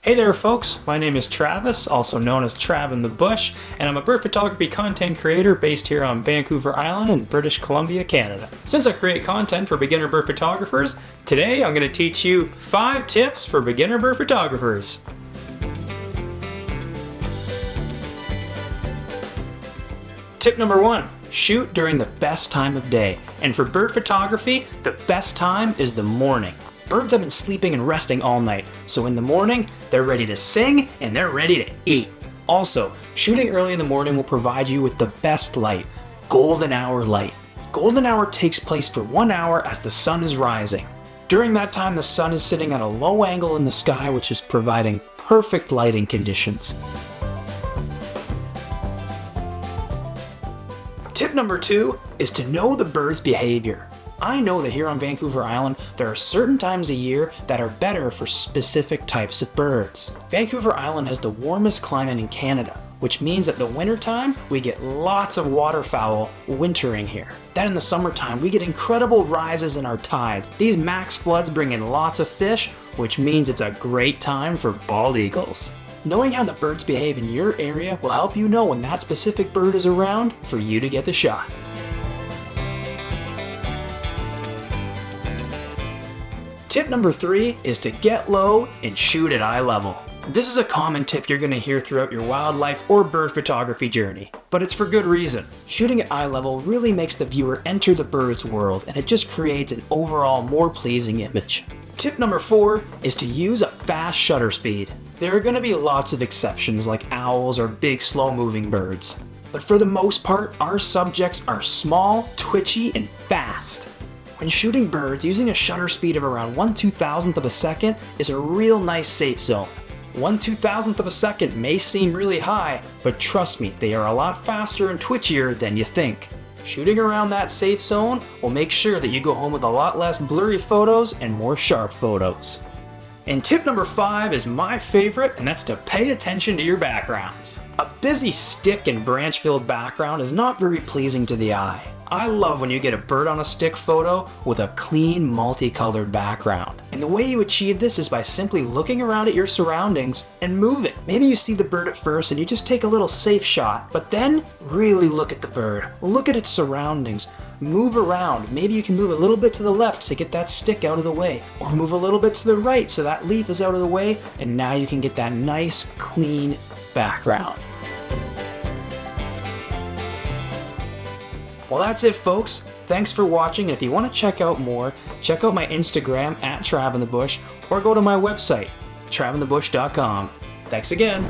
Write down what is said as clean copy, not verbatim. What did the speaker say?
Hey there folks, my name is Travis, also known as Trav in the Bush, and I'm a bird photography content creator based here on Vancouver Island in British Columbia, Canada. Since I create content for beginner bird photographers, today I'm going to teach you 5 tips for beginner bird photographers. Tip number 1, shoot during the best time of day. And for bird photography, the best time is the morning. Birds have been sleeping and resting all night, so in the morning, they're ready to sing and they're ready to eat. Also, shooting early in the morning will provide you with the best light, golden hour light. Golden hour takes place for 1 hour as the sun is rising. During that time, the sun is sitting at a low angle in the sky, which is providing perfect lighting conditions. Tip number 2 is to know the bird's behavior. I know that here on Vancouver Island, there are certain times a year that are better for specific types of birds. Vancouver Island has the warmest climate in Canada, which means that the wintertime, we get lots of waterfowl wintering here. Then in the summertime, we get incredible rises in our tides. These max floods bring in lots of fish, which means it's a great time for bald eagles. Knowing how the birds behave in your area will help you know when that specific bird is around for you to get the shot. Tip number 3 is to get low and shoot at eye level. This is a common tip you're going to hear throughout your wildlife or bird photography journey, but it's for good reason. Shooting at eye level really makes the viewer enter the bird's world, and it just creates an overall more pleasing image. Tip number 4 is to use a fast shutter speed. There are going to be lots of exceptions like owls or big slow-moving birds, but for the most part, our subjects are small, twitchy, and fast. When shooting birds, using a shutter speed of around 1/2000th of a second is a real nice safe zone. 1/2000th of a second may seem really high, but trust me, they are a lot faster and twitchier than you think. Shooting around that safe zone will make sure that you go home with a lot less blurry photos and more sharp photos. And tip number 5 is my favorite, and that's to pay attention to your backgrounds. A busy stick and branch-filled background is not very pleasing to the eye. I love when you get a bird on a stick photo with a clean, multicolored background. And the way you achieve this is by simply looking around at your surroundings and moving. Maybe you see the bird at first and you just take a little safe shot, but then really look at the bird. Look at its surroundings. Move around. Maybe you can move a little bit to the left to get that stick out of the way, or move a little bit to the right so that leaf is out of the way, and now you can get that nice, clean background. Well, that's it, folks. Thanks for watching, and if you want to check out more, check out my Instagram @TravInTheBush, or go to my website, travinthebush.com. Thanks again.